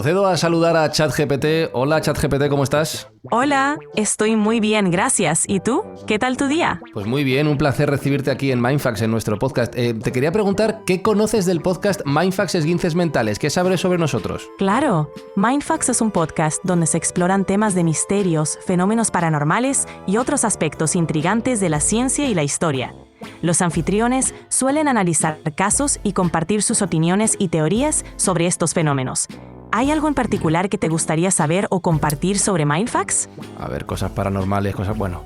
Procedo a saludar a ChatGPT. Hola ChatGPT, ¿cómo estás? Hola, estoy muy bien, gracias. ¿Y tú? ¿Qué tal tu día? Pues muy bien, un placer recibirte aquí en Mindfax, en nuestro podcast. Te quería preguntar, ¿qué conoces del podcast Mindfax Esguinces Mentales? ¿Qué sabes sobre nosotros? Claro, Mindfax es un podcast donde se exploran temas de misterios, fenómenos paranormales y otros aspectos intrigantes de la ciencia y la historia. Los anfitriones suelen analizar casos y compartir sus opiniones y teorías sobre estos fenómenos. ¿Hay algo en particular que te gustaría saber o compartir sobre Mindfax? A ver, cosas paranormales, cosas... Bueno,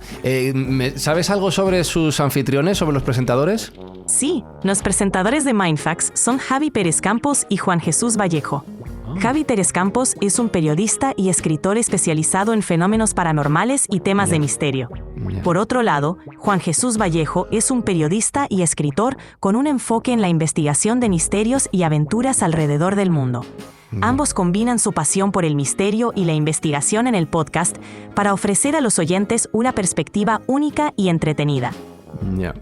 ¿sabes algo sobre sus anfitriones, sobre los presentadores? Sí, los presentadores de Mindfax son Javi Pérez Campos y Juan Jesús Vallejo. Javi Pérez Campos es un periodista y escritor especializado en fenómenos paranormales y temas de misterio. Por otro lado, Juan Jesús Vallejo es un periodista y escritor con un enfoque en la investigación de misterios y aventuras alrededor del mundo. Ambos combinan su pasión por el misterio y la investigación en el podcast para ofrecer a los oyentes una perspectiva única y entretenida. Ya.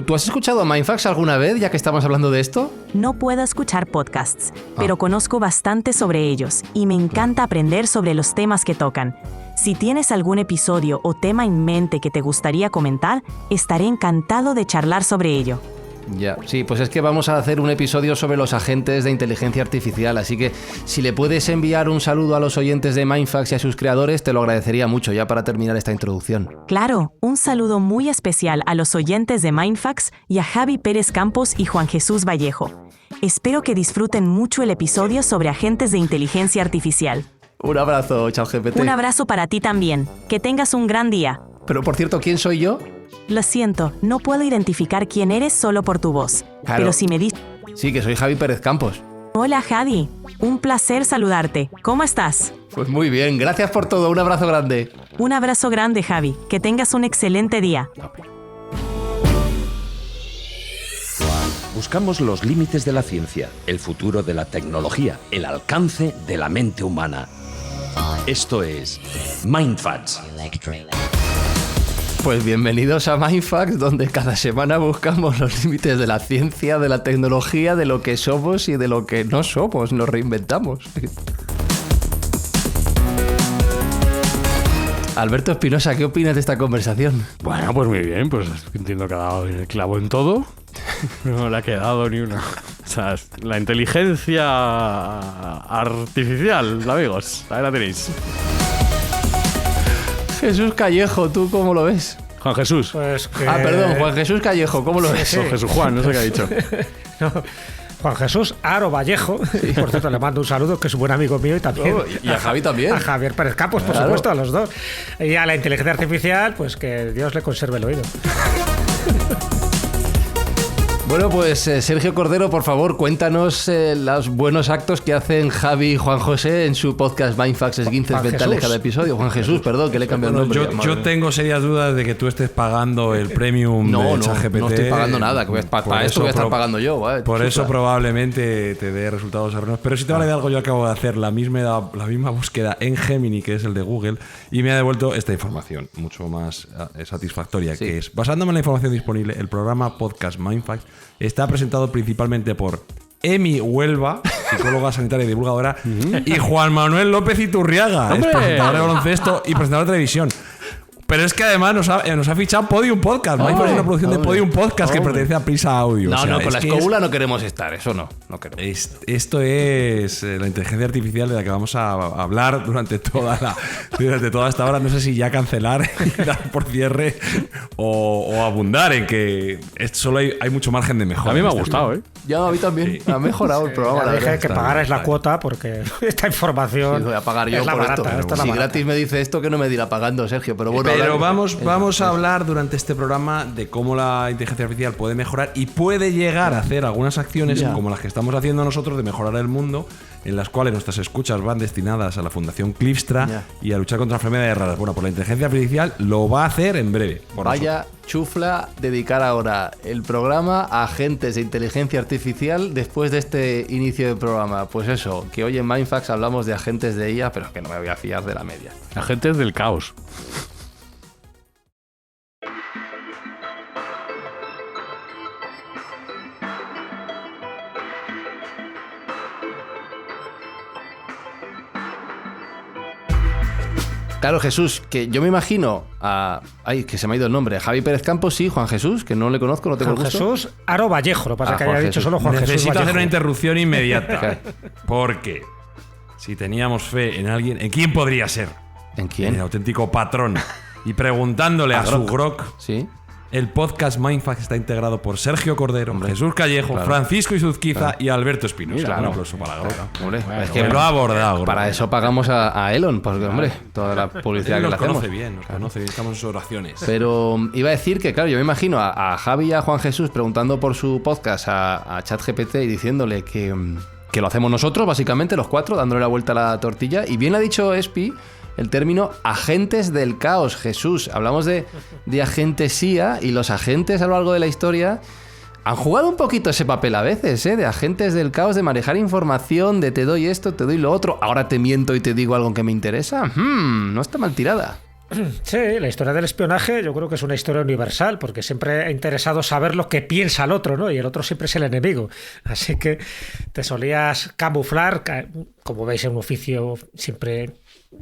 ¿Tú has escuchado a Mindfax alguna vez, ya que estamos hablando de esto? No puedo escuchar podcasts, pero conozco bastante sobre ellos y me encanta aprender sobre los temas que tocan. Si tienes algún episodio o tema en mente que te gustaría comentar, estaré encantado de charlar sobre ello. Ya, sí, pues es que vamos a hacer un episodio sobre los agentes de inteligencia artificial, así que si le puedes enviar un saludo a los oyentes de Mindfax y a sus creadores, te lo agradecería mucho ya para terminar esta introducción. Claro, un saludo muy especial a los oyentes de Mindfax y a Javi Pérez Campos y Juan Jesús Vallejo. Espero que disfruten mucho el episodio sobre agentes de inteligencia artificial. Un abrazo, ChatGPT. Un abrazo para ti también. Que tengas un gran día. Pero por cierto, ¿quién soy yo? Lo siento, no puedo identificar quién eres solo por tu voz. Claro. Pero si me dices... Sí, que soy Javi Pérez Campos. Hola Javi, un placer saludarte. ¿Cómo estás? Pues muy bien, gracias por todo, un abrazo grande. Un abrazo grande Javi, que tengas un excelente día. Buscamos los límites de la ciencia, el futuro de la tecnología, el alcance de la mente humana. Esto es Mindfax. Pues bienvenidos a Mindfax, donde cada semana buscamos los límites de la ciencia, de la tecnología, de lo que somos y de lo que no somos, nos reinventamos. Alberto Espinosa, ¿qué opinas de esta conversación? Bueno, pues muy bien, pues entiendo que ha dado el clavo en todo. No le ha quedado ni una. O sea, la inteligencia artificial, amigos. Ahí la tenéis. Jesús Callejo, ¿tú cómo lo ves? Juan Jesús. Pues que... Perdón, Juan Jesús Callejo, ¿cómo lo ves? Sí. No, Jesús Juan, no sé qué ha dicho. No, Juan Jesús Aro Vallejo, y por cierto le mando un saludo, que es un buen amigo mío, y también Y a Javi también. a Javier Pérez Campos, por Claro. supuesto, a los dos. Y a la inteligencia artificial, pues que Dios le conserve el oído. Bueno, pues Sergio Cordero, por favor, cuéntanos los buenos actos que hacen Javi y Juan José en su podcast Mindfax Esguinces Juan Mentales Jesús. cada episodio. Juan Jesús, perdón, que le he cambiado el Bueno, nombre. yo tengo serias dudas de que tú estés pagando el premium de ChatGPT. No estoy pagando nada, que para Por esto eso voy a estar pro- pagando yo. Por chufla. eso probablemente te dé resultados erróneos. Pero si te vale de algo, yo acabo de hacer la misma búsqueda en Gemini, que es el de Google, y me ha devuelto esta información, mucho más satisfactoria, Sí. que es, basándome en la información disponible, el programa Podcast Mindfax está presentado principalmente por Emi Huelva, psicóloga sanitaria y divulgadora, y Juan Manuel López Iturriaga, ¡Hombre! es presentador de baloncesto y presentador de televisión. Pero es que además nos ha fichado Podium Podcast. Mindfax es una producción de Podium Podcast que pertenece a Prisa Audio. No, O sea, no, con la es que es- escóbula no queremos estar, eso no queremos. esto es la inteligencia artificial de la que vamos a hablar durante toda esta hora. No sé si ya cancelar y dar por cierre o abundar en que solo hay mucho margen de mejora. A mí me ha en este gustado, tema. Ya, a mí también. Ha mejorado el programa, Ya la dije verdad. que pagarais la cuota, porque esta información Sí, voy a pagar yo es la por barata. esto. Esta es la Si barata. gratis me dice esto, que no me dirá pagando, Sergio. Pero bueno, Pero ahora- vamos a hablar durante este programa de cómo la inteligencia artificial puede mejorar y puede llegar a hacer algunas acciones Ya. como las que estamos haciendo nosotros de mejorar el mundo, en las cuales nuestras escuchas van destinadas a la Fundación Clipstra Ya. y a luchar contra enfermedades raras. Bueno, pues la inteligencia artificial lo va a hacer en breve. por Vaya chufla dedicar ahora el programa a agentes de inteligencia artificial después de este inicio del programa. Pues eso, que hoy en Mindfax hablamos de agentes de IA, pero que no me voy a fiar de la media. Agentes del caos. Claro, Jesús, que yo me imagino a... Ay, que se me ha ido el nombre. Javi Pérez Campos, sí, Juan Jesús, que no le conozco, no tengo el Juan gusto. Jesús Aro Vallejo, lo que pasa es que Juan haya dicho Jesús. solo Juan Jesús Necesito Vallejo. hacer una interrupción inmediata. Porque si teníamos fe en alguien, ¿en quién podría ser? ¿En En quién? el auténtico patrón. Y preguntándole a su grok, Sí. el podcast Mindfax está integrado por Sergio Cordero, Jesús Callejo, Francisco Izuzquiza y Alberto Espinosa. Claro. Un aplauso para Grok. Hombre, es Que lo ha abordado, Grok. para eso pagamos a Elon, porque, hombre, toda la publicidad Él que le nos hacemos. conoce bien, nos conoce bien, estamos en sus oraciones. Pero iba a decir que, claro, yo me imagino a Javi y a Juan Jesús preguntando por su podcast a ChatGPT y diciéndole que lo hacemos nosotros, básicamente, los cuatro, dándole la vuelta a la tortilla. Y bien ha dicho Espi el término agentes del caos, Jesús. Hablamos de agentes CIA y los agentes a lo largo de la historia han jugado un poquito ese papel a veces, ¿eh? De agentes del caos, de manejar información, de te doy esto, te doy lo otro, ahora te miento y te digo algo que me interesa. No está mal tirada. Sí, la historia del espionaje yo creo que es una historia universal, porque siempre ha interesado saber lo que piensa el otro, ¿no? Y el otro siempre es el enemigo. Así que te solías camuflar, como veis, en un oficio siempre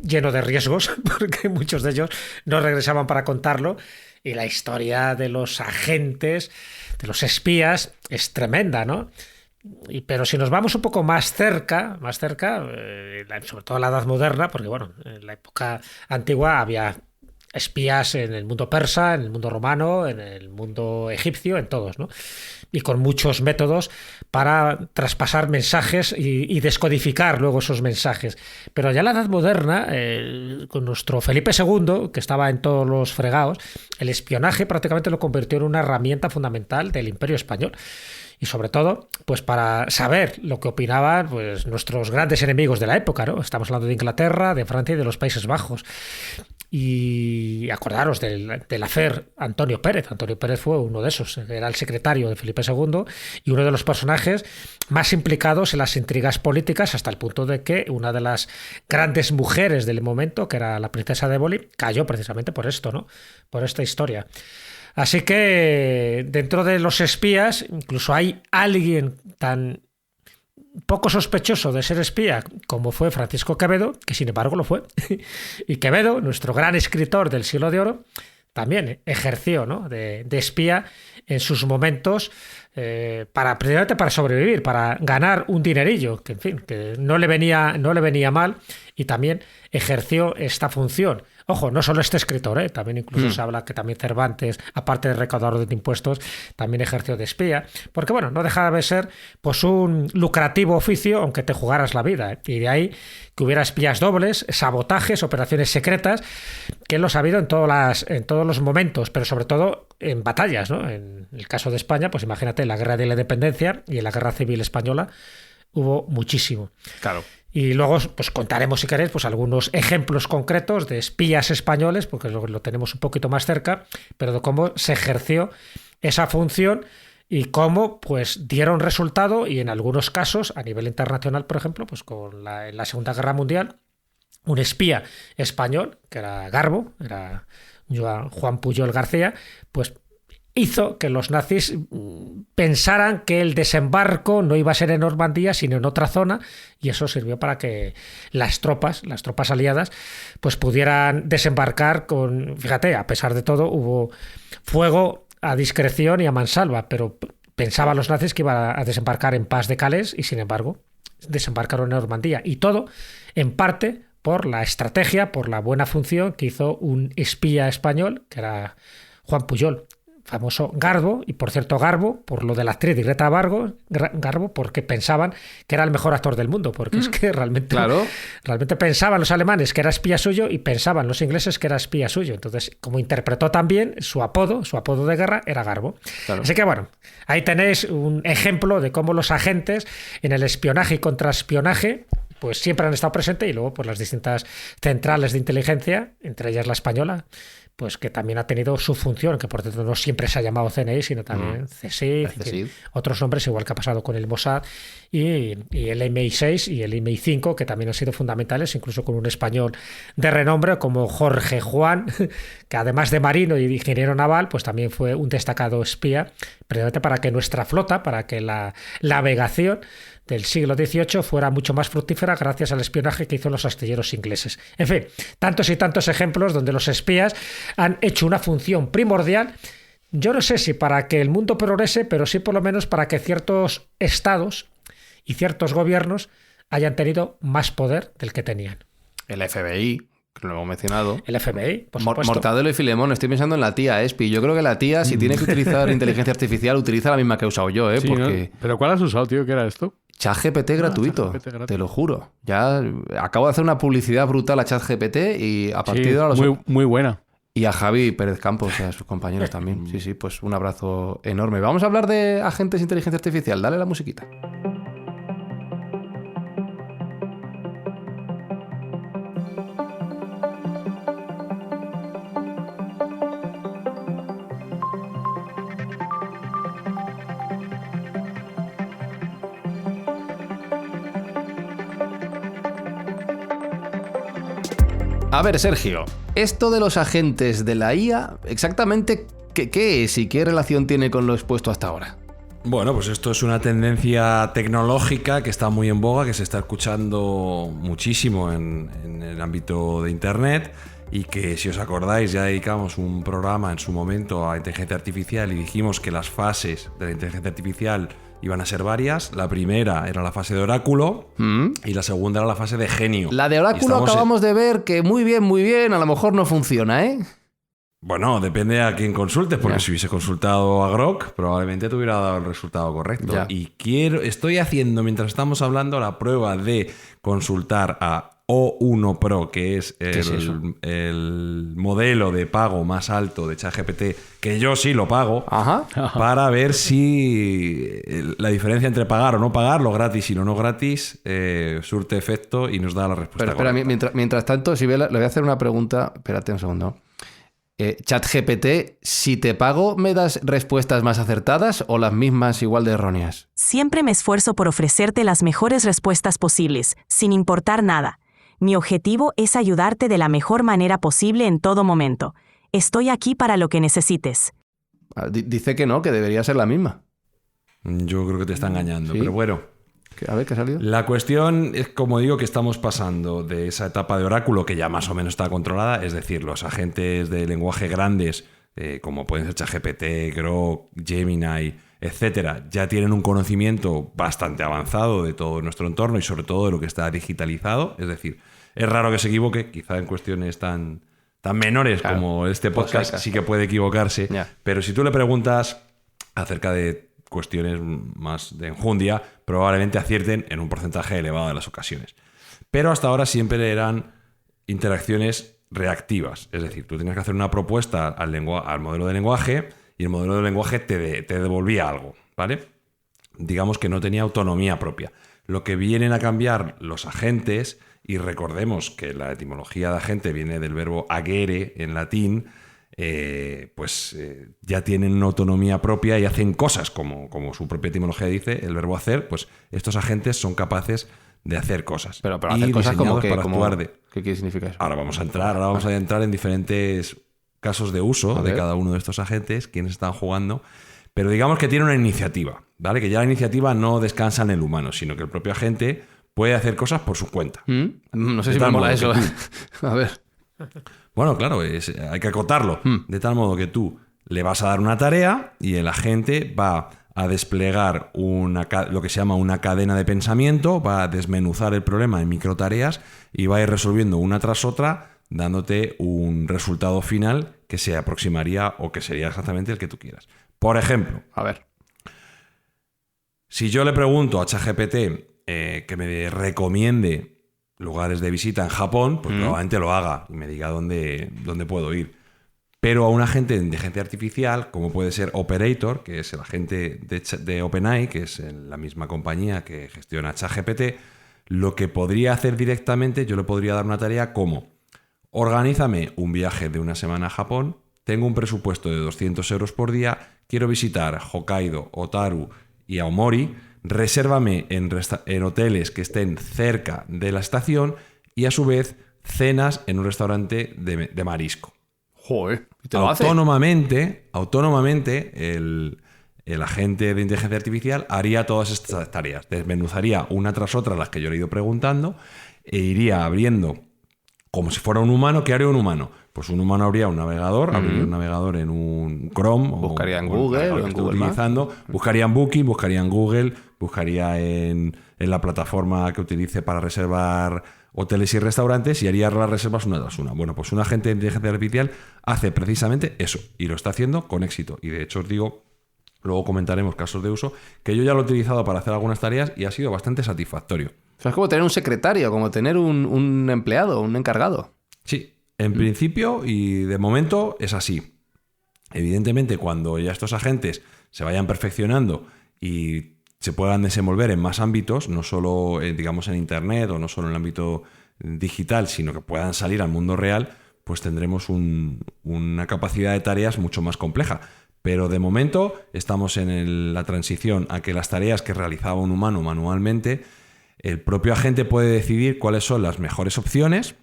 lleno de riesgos, porque muchos de ellos no regresaban para contarlo. Y la historia de los agentes, de los espías, es tremenda, ¿no? Pero si nos vamos un poco más cerca, sobre todo en la Edad Moderna, porque bueno, en la época antigua había espías en el mundo persa, en el mundo romano, en el mundo egipcio, en todos, ¿no? Y con muchos métodos para traspasar mensajes y descodificar luego esos mensajes. Pero ya en la Edad Moderna, con nuestro Felipe II, que estaba en todos los fregados, el espionaje prácticamente lo convirtió en una herramienta fundamental del Imperio Español. Y sobre todo, pues para saber lo que opinaban pues, nuestros grandes enemigos de la época, ¿no? Estamos hablando de Inglaterra, de Francia y de los Países Bajos. Y acordaros del affair Antonio Pérez. Antonio Pérez fue uno de esos, era el secretario de Felipe II y uno de los personajes más implicados en las intrigas políticas, hasta el punto de que una de las grandes mujeres del momento, que era la princesa de Éboli, cayó precisamente por esto, ¿no? Por esta historia. Así que dentro de los espías incluso hay alguien tan poco sospechoso de ser espía como fue Francisco Quevedo, que sin embargo lo fue. Y Quevedo, nuestro gran escritor del Siglo de Oro, también ejerció, ¿no? de espía en sus momentos precisamente para sobrevivir, para ganar un dinerillo, que en fin, que no le venía mal, y también ejerció esta función. Ojo, no solo este escritor, también incluso se habla que también Cervantes, aparte de recaudador de impuestos, también ejerció de espía, porque bueno, no dejaba de ser pues un lucrativo oficio, aunque te jugaras la vida, y de ahí que hubiera espías dobles, sabotajes, operaciones secretas, que lo ha habido en todos los momentos, pero sobre todo en batallas, ¿no? En el caso de España, pues imagínate, en la Guerra de la Independencia y en la Guerra Civil Española hubo muchísimo. Claro. Y luego pues contaremos, si queréis, pues algunos ejemplos concretos de espías españoles, porque lo tenemos un poquito más cerca, pero de cómo se ejerció esa función y cómo pues dieron resultado, y en algunos casos a nivel internacional, por ejemplo, pues en la Segunda Guerra Mundial, un espía español, que era Garbo, era Juan Pujol García, pues hizo que los nazis pensaran que el desembarco no iba a ser en Normandía, sino en otra zona, y eso sirvió para que las tropas aliadas, pues pudieran desembarcar fíjate, a pesar de todo, hubo fuego a discreción y a mansalva, pero pensaban los nazis que iban a desembarcar en Pas de Calais, y sin embargo desembarcaron en Normandía, y todo en parte por la estrategia, por la buena función que hizo un espía español, que era Juan Pujol, famoso Garbo, y por cierto Garbo, por lo de la actriz de Greta Garbo, porque pensaban que era el mejor actor del mundo, porque es que realmente pensaban los alemanes que era espía suyo y pensaban los ingleses que era espía suyo. Entonces, como interpretó también su apodo de guerra era Garbo. Claro. Así que bueno, ahí tenéis un ejemplo de cómo los agentes en el espionaje y contraespionaje pues siempre han estado presentes, y luego pues las distintas centrales de inteligencia, entre ellas la española, pues que también ha tenido su función, que por tanto no siempre se ha llamado CNI, sino también CSID, otros nombres, igual que ha pasado con el Mossad, y el MI6 y el MI5, que también han sido fundamentales, incluso con un español de renombre como Jorge Juan, que además de marino y de ingeniero naval, pues también fue un destacado espía, precisamente para que nuestra flota, para que la navegación del siglo XVIII fuera mucho más fructífera gracias al espionaje que hizo los astilleros ingleses. En fin, tantos y tantos ejemplos donde los espías han hecho una función primordial, yo no sé si para que el mundo progrese, pero sí por lo menos para que ciertos estados y ciertos gobiernos hayan tenido más poder del que tenían. El FBI, que lo hemos mencionado. El FBI, por supuesto. Mortadelo y Filemón, estoy pensando en la tía Espi. Yo creo que la tía, si tiene que utilizar inteligencia artificial, utiliza la misma que he usado yo, ¿eh? Sí, porque... ¿no? ¿Pero cuál has usado, tío? ¿Qué era esto? ChatGPT gratuito, te lo juro. Ya acabo de hacer una publicidad brutal a ChatGPT y a partir de ahora muy buena. Y a Javi Pérez Campos y a sus compañeros también. Sí, pues un abrazo enorme. Vamos a hablar de agentes de inteligencia artificial. Dale la musiquita. A ver, Sergio, esto de los agentes de la IA, exactamente qué es y qué relación tiene con lo expuesto hasta ahora. Bueno, pues esto es una tendencia tecnológica que está muy en boga, que se está escuchando muchísimo en el ámbito de Internet y que, si os acordáis, ya dedicamos un programa en su momento a inteligencia artificial y dijimos que las fases de la inteligencia artificial iban a ser varias. La primera era la fase de oráculo y la segunda era la fase de genio. La de oráculo acabamos de ver que muy bien, a lo mejor no funciona, ¿eh? Bueno, depende a quién consultes, porque si hubiese consultado a Grok, probablemente te hubiera dado el resultado correcto. Ya. Y estoy haciendo, mientras estamos hablando, la prueba de consultar a O1 Pro, que es el modelo de pago más alto de ChatGPT, que yo sí lo pago, para ver si la diferencia entre pagar o no pagar, lo gratis y lo no gratis, surte efecto y nos da la respuesta. Pero espera, mientras tanto, si le voy a hacer una pregunta. Espérate un segundo. ChatGPT, si te pago, ¿me das respuestas más acertadas o las mismas igual de erróneas? Siempre me esfuerzo por ofrecerte las mejores respuestas posibles, sin importar nada. Mi objetivo es ayudarte de la mejor manera posible en todo momento. Estoy aquí para lo que necesites. Dice que no, que debería ser la misma. Yo creo que te está engañando, ¿Sí? pero bueno. A ver, ¿qué ha salido? La cuestión es, como digo, que estamos pasando de esa etapa de oráculo que ya más o menos está controlada, es decir, los agentes de lenguaje grandes, como pueden ser ChatGPT, Grok, Gemini, etcétera, ya tienen un conocimiento bastante avanzado de todo nuestro entorno y sobre todo de lo que está digitalizado. Es decir, es raro que se equivoque, quizá en cuestiones tan menores como este podcast sí que puede equivocarse, pero si tú le preguntas acerca de cuestiones más de enjundia, probablemente acierten en un porcentaje elevado de las ocasiones. Pero hasta ahora siempre eran interacciones reactivas. Es decir, tú tenías que hacer una propuesta al modelo de lenguaje y el modelo de lenguaje te devolvía algo, ¿vale? Digamos que no tenía autonomía propia. Lo que vienen a cambiar los agentes, y recordemos que la etimología de agente viene del verbo agere en latín, ya tienen una autonomía propia y hacen cosas como su propia etimología dice, el verbo hacer, pues estos agentes son capaces de hacer cosas. Pero hacer cosas como que, ¿qué significa eso? Ahora vamos a entrar en diferentes casos de uso de cada uno de estos agentes, quienes están jugando, pero digamos que tiene una iniciativa, ¿vale? Que ya la iniciativa no descansa en el humano, sino que el propio agente puede hacer cosas por su cuenta. No sé si me mola eso. A ver. Bueno, claro, hay que acotarlo. De tal modo que tú le vas a dar una tarea y el agente va a desplegar lo que se llama una cadena de pensamiento, va a desmenuzar el problema en microtareas y va a ir resolviendo una tras otra, dándote un resultado final que se aproximaría o que sería exactamente el que tú quieras. Por ejemplo, a ver, si yo le pregunto a ChatGPT que me recomiende lugares de visita en Japón, pues probablemente lo haga y me diga dónde puedo ir. Pero a un agente de inteligencia artificial, como puede ser Operator, que es el agente de OpenAI, que es la misma compañía que gestiona ChatGPT, lo que podría hacer directamente, yo le podría dar una tarea como: organízame un viaje de una semana a Japón, tengo un presupuesto de 200 euros por día, quiero visitar Hokkaido, Otaru y Aomori, resérvame en hoteles que estén cerca de la estación y a su vez cenas en un restaurante de marisco. Joder, ¿y te lo hace? Autónomamente, el agente de inteligencia artificial haría todas estas tareas. Desmenuzaría una tras otra las que yo le he ido preguntando e iría abriendo como si fuera un humano. ¿Qué haría un humano? Pues un humano abriría un navegador, abriría un navegador en un Chrome. Buscaría en Google o en Google utilizando, buscaría en Booking, buscaría en Google, buscaría en la plataforma que utilice para reservar hoteles y restaurantes y haría las reservas una tras una. Bueno, pues un agente de inteligencia artificial hace precisamente eso y lo está haciendo con éxito. Y de hecho os digo, luego comentaremos casos de uso, que yo ya lo he utilizado para hacer algunas tareas y ha sido bastante satisfactorio. O sea, es como tener un secretario, como tener un empleado, un encargado. Sí, en principio y de momento es así. Evidentemente, cuando ya estos agentes se vayan perfeccionando y se puedan desenvolver en más ámbitos, no solo digamos en Internet o no solo en el ámbito digital, sino que puedan salir al mundo real, pues tendremos una capacidad de tareas mucho más compleja. Pero de momento estamos en la transición a que las tareas que realizaba un humano manualmente, el propio agente puede decidir cuáles son las mejores opciones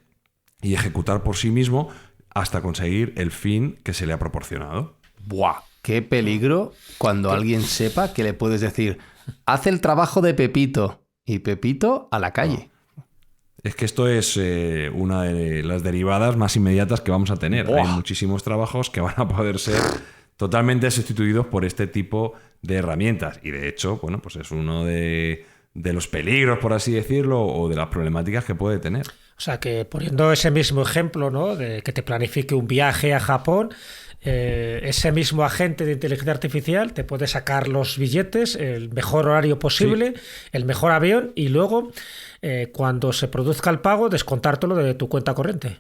y ejecutar por sí mismo hasta conseguir el fin que se le ha proporcionado. ¡Buah! ¡Qué peligro cuando alguien sepa que le puedes decir, haz el trabajo de Pepito y Pepito a la calle! Es que esto es una de las derivadas más inmediatas que vamos a tener. ¡Buah! Hay muchísimos trabajos que van a poder ser totalmente sustituidos por este tipo de herramientas. Y de hecho, bueno, pues es uno de los peligros, por así decirlo, o de las problemáticas que puede tener. O sea, que poniendo ese mismo ejemplo, ¿no?, de que te planifique un viaje a Japón, ese mismo agente de inteligencia artificial te puede sacar los billetes, el mejor horario posible, sí, el mejor avión, y luego, cuando se produzca el pago, descontártelo de tu cuenta corriente.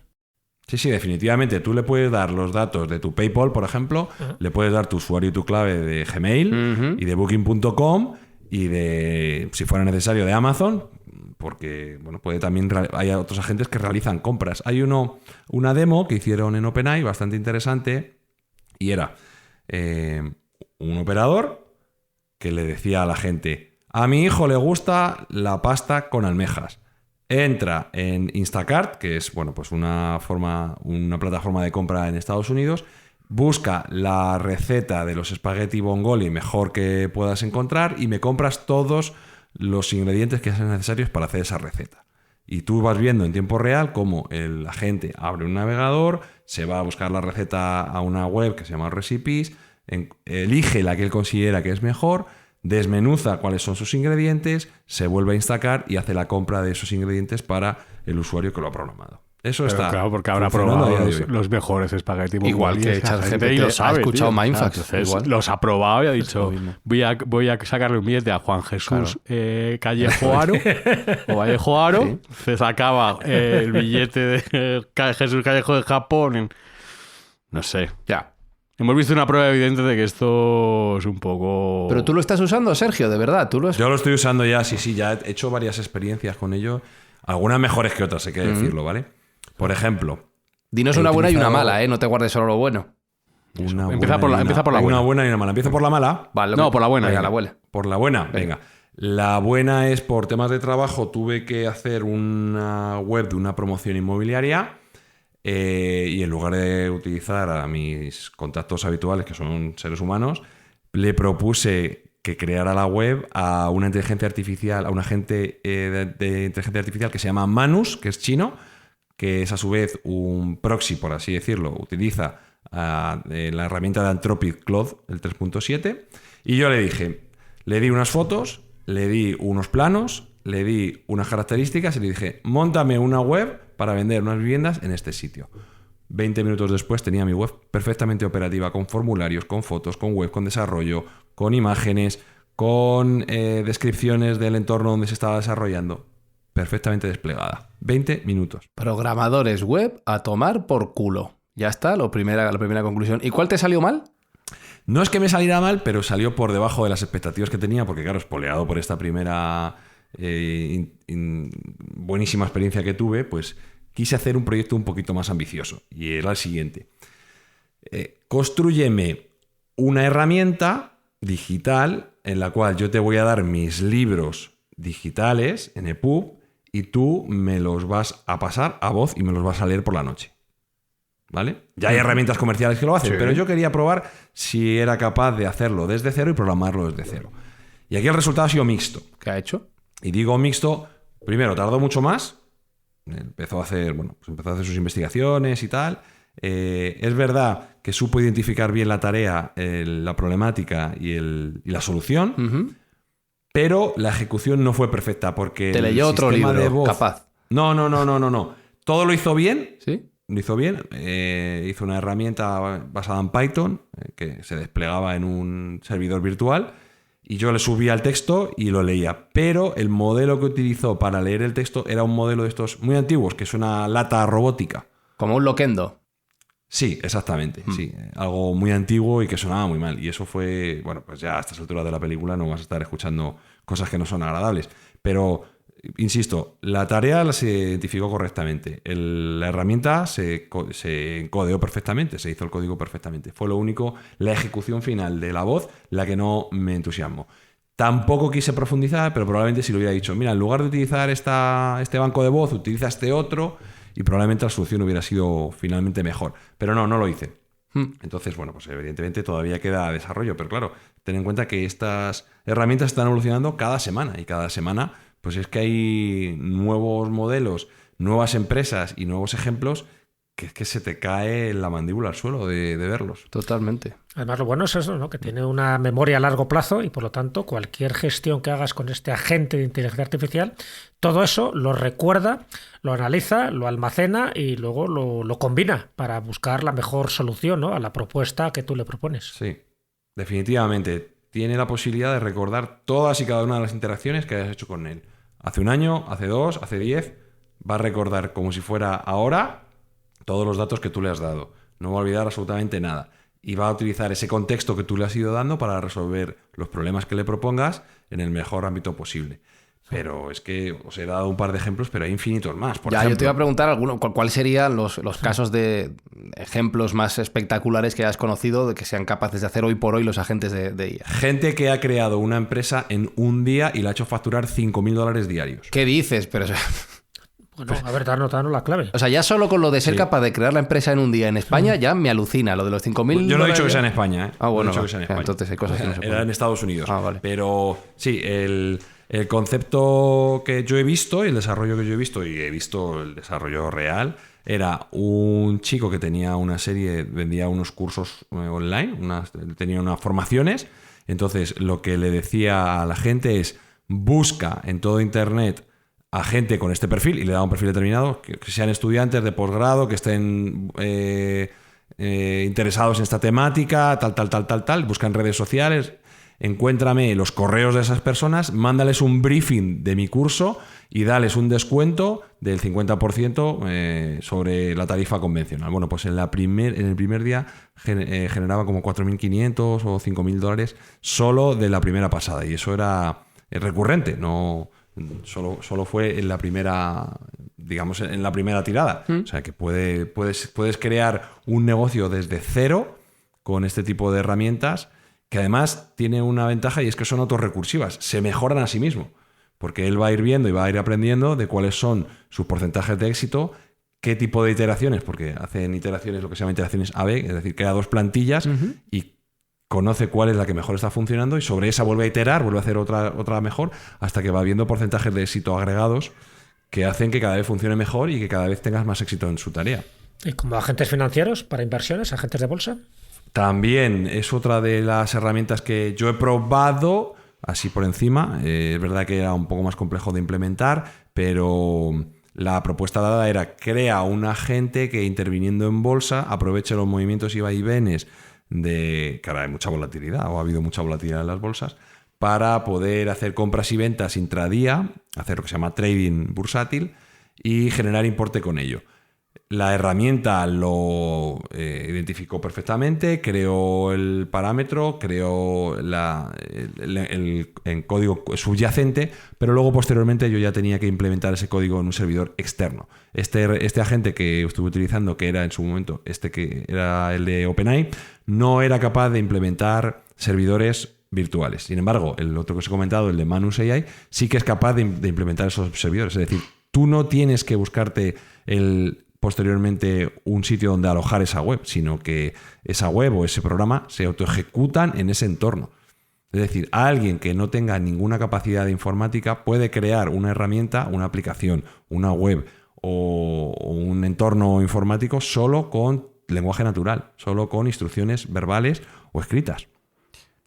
Sí, definitivamente. Tú le puedes dar los datos de tu PayPal, por ejemplo, le puedes dar tu usuario y tu clave de Gmail y de Booking.com y de, si fuera necesario, de Amazon, porque bueno, puede también hay otros agentes que realizan compras. Hay una demo que hicieron en OpenAI bastante interesante y era un operador que le decía a la gente: a mi hijo le gusta la pasta con almejas. Entra en Instacart, que es bueno, pues una plataforma de compra en Estados Unidos, busca la receta de los espagueti bongoli mejor que puedas encontrar y me compras todos los ingredientes que sean necesarios para hacer esa receta. Y tú vas viendo en tiempo real cómo el agente abre un navegador, se va a buscar la receta a una web que se llama Recipes, elige la que él considera que es mejor, desmenuza cuáles son sus ingredientes, se vuelve a Instacart y hace la compra de esos ingredientes para el usuario que lo ha programado. Eso pero está. Claro, porque habrá probado los mejores espagueti. Igual que ChatGPT y lo sabe, ha escuchado Mindfax. Los ha probado y ha dicho: voy a sacarle un billete a Juan Jesús Callejo Aro o Vallejo Aro. Sí. Se sacaba el billete de Jesús Callejo de Japón. No sé. Ya. Hemos visto una prueba evidente de que esto es un poco... Pero tú lo estás usando, Sergio, de verdad. Yo lo estoy usando ya, sí. Ya he hecho varias experiencias con ello. Algunas mejores que otras, hay que decirlo, ¿vale? Por ejemplo... Dinos una buena y una mala, ¿eh? No te guardes solo lo bueno. Empieza por la buena. Una buena y una mala. ¿Empiezo por la mala? Vale, no, por la buena. Venga, la buena. Por la buena, venga. La buena es, por temas de trabajo, tuve que hacer una web de una promoción inmobiliaria... y en lugar de utilizar a mis contactos habituales, que son seres humanos, le propuse que creara la web a una inteligencia artificial, a un agente de inteligencia artificial que se llama Manus, que es chino, que es a su vez un proxy, por así decirlo. Utiliza la herramienta de Anthropic Claude, el 3.7, y yo le di unas fotos, le di unos planos, le di unas características y le dije: móntame una web para vender unas viviendas en este sitio. 20 minutos después tenía mi web perfectamente operativa, con formularios, con fotos, con web, con desarrollo, con imágenes, con descripciones del entorno donde se estaba desarrollando. Perfectamente desplegada. 20 minutos. Programadores web a tomar por culo. Ya está, la primera conclusión. ¿Y cuál te salió mal? No es que me saliera mal, pero salió por debajo de las expectativas que tenía, porque claro, espoleado por esta primera buenísima experiencia que tuve, pues quise hacer un proyecto un poquito más ambicioso y era el siguiente. Constrúyeme una herramienta digital en la cual yo te voy a dar mis libros digitales en EPUB y tú me los vas a pasar a voz y me los vas a leer por la noche. ¿Vale? Ya hay herramientas comerciales que lo hacen, pero yo quería probar si era capaz de hacerlo desde cero y programarlo desde cero. Y aquí el resultado ha sido mixto. ¿Qué ha hecho? Y digo mixto, primero, tardó mucho más. Empezó a hacer sus investigaciones y tal. Es verdad que supo identificar bien la tarea, la problemática y la solución, pero la ejecución no fue perfecta porque... Te leyó otro libro, de voz, capaz. No. Todo lo hizo bien. ¿Sí? Lo hizo bien. Hizo una herramienta basada en Python que se desplegaba en un servidor virtual y yo le subía el texto y lo leía. Pero el modelo que utilizó para leer el texto era un modelo de estos muy antiguos, que es una lata robótica. Como un Loquendo. Sí, exactamente. Sí, algo muy antiguo y que sonaba muy mal. Y eso fue, bueno, pues ya a estas alturas de la película no vas a estar escuchando cosas que no son agradables. Pero, insisto, la tarea se identificó correctamente. La herramienta se encodeó perfectamente, se hizo el código perfectamente. Fue lo único, la ejecución final de la voz, la que no me entusiasmó. Tampoco quise profundizar, pero probablemente si lo hubiera dicho, mira, en lugar de utilizar este banco de voz, utiliza este otro... y probablemente la solución hubiera sido finalmente mejor. Pero no lo hice. Entonces, bueno, pues evidentemente todavía queda desarrollo, pero claro, ten en cuenta que estas herramientas están evolucionando cada semana y cada semana pues es que hay nuevos modelos, nuevas empresas y nuevos ejemplos que es que se te cae la mandíbula al suelo de verlos. Totalmente. Además, lo bueno es eso, ¿no? Que tiene una memoria a largo plazo y, por lo tanto, cualquier gestión que hagas con este agente de inteligencia artificial, todo eso lo recuerda, lo analiza, lo almacena y luego lo combina para buscar la mejor solución, ¿no? A la propuesta que tú le propones. Sí, definitivamente. Tiene la posibilidad de recordar todas y cada una de las interacciones que hayas hecho con él. Hace un año, hace 2, hace 10, va a recordar como si fuera ahora todos los datos que tú le has dado. No va a olvidar absolutamente nada. Y va a utilizar ese contexto que tú le has ido dando para resolver los problemas que le propongas en el mejor ámbito posible. Pero es que os he dado un par de ejemplos, pero hay infinitos más. Por ejemplo, yo te iba a preguntar cuáles serían los casos de ejemplos más espectaculares que hayas conocido de que sean capaces de hacer hoy por hoy los agentes de IA. Gente que ha creado una empresa en un día y la ha hecho facturar $5.000 diarios. ¿Qué dices? Pero... Bueno, a ver, danos la clave. O sea, ya solo con lo de ser capaz de crear la empresa en un día en España ya me alucina. Lo de los 5.000... Yo no he dicho que sea en España, ¿eh? Ah, bueno. No he dicho que sea en España. Entonces hay cosas que no se pueden. Era en Estados Unidos. Ah, vale. Pero sí, el concepto que yo he visto y el desarrollo que yo he visto, y he visto el desarrollo real, era un chico que tenía una serie, vendía unos cursos online, tenía unas formaciones. Entonces, lo que le decía a la gente es, busca en todo Internet a gente con este perfil, y le daba un perfil determinado, que sean estudiantes de posgrado, que estén interesados en esta temática, tal, busca en redes sociales, encuéntrame los correos de esas personas, mándales un briefing de mi curso y dales un descuento del 50% sobre la tarifa convencional. Bueno, pues en el primer día generaba como 4.500 o $5.000 solo de la primera pasada, y eso era recurrente, no... Solo fue en la primera, digamos, en la primera tirada. O sea, que puedes crear un negocio desde cero con este tipo de herramientas, que además tiene una ventaja, y es que son autorrecursivas. Se mejoran a sí mismo, porque él va a ir viendo y va a ir aprendiendo de cuáles son sus porcentajes de éxito, qué tipo de iteraciones, porque hacen iteraciones, lo que se llama iteraciones A/B, es decir, crea 2 plantillas y conoce cuál es la que mejor está funcionando y sobre esa vuelve a iterar, vuelve a hacer otra mejor, hasta que va viendo porcentajes de éxito agregados que hacen que cada vez funcione mejor y que cada vez tengas más éxito en su tarea. ¿Y como agentes financieros para inversiones, agentes de bolsa? También es otra de las herramientas que yo he probado así por encima. Es verdad que era un poco más complejo de implementar, pero la propuesta dada era crea un agente que, interviniendo en bolsa, aproveche los movimientos y vaivenes de que ahora hay mucha volatilidad, o ha habido mucha volatilidad en las bolsas, para poder hacer compras y ventas intradía, hacer lo que se llama trading bursátil y generar importe con ello. La herramienta lo identificó perfectamente, creó el parámetro, creó el código subyacente, pero luego posteriormente yo ya tenía que implementar ese código en un servidor externo. Este agente que estuve utilizando, que era en su momento que era el de OpenAI, no era capaz de implementar servidores virtuales. Sin embargo, el otro que os he comentado, el de Manus AI, sí que es capaz de implementar esos servidores. Es decir, tú no tienes que buscarte posteriormente un sitio donde alojar esa web, sino que esa web o ese programa se autoejecutan en ese entorno. Es decir, alguien que no tenga ninguna capacidad de informática puede crear una herramienta, una aplicación, una web o un entorno informático solo con lenguaje natural, solo con instrucciones verbales o escritas.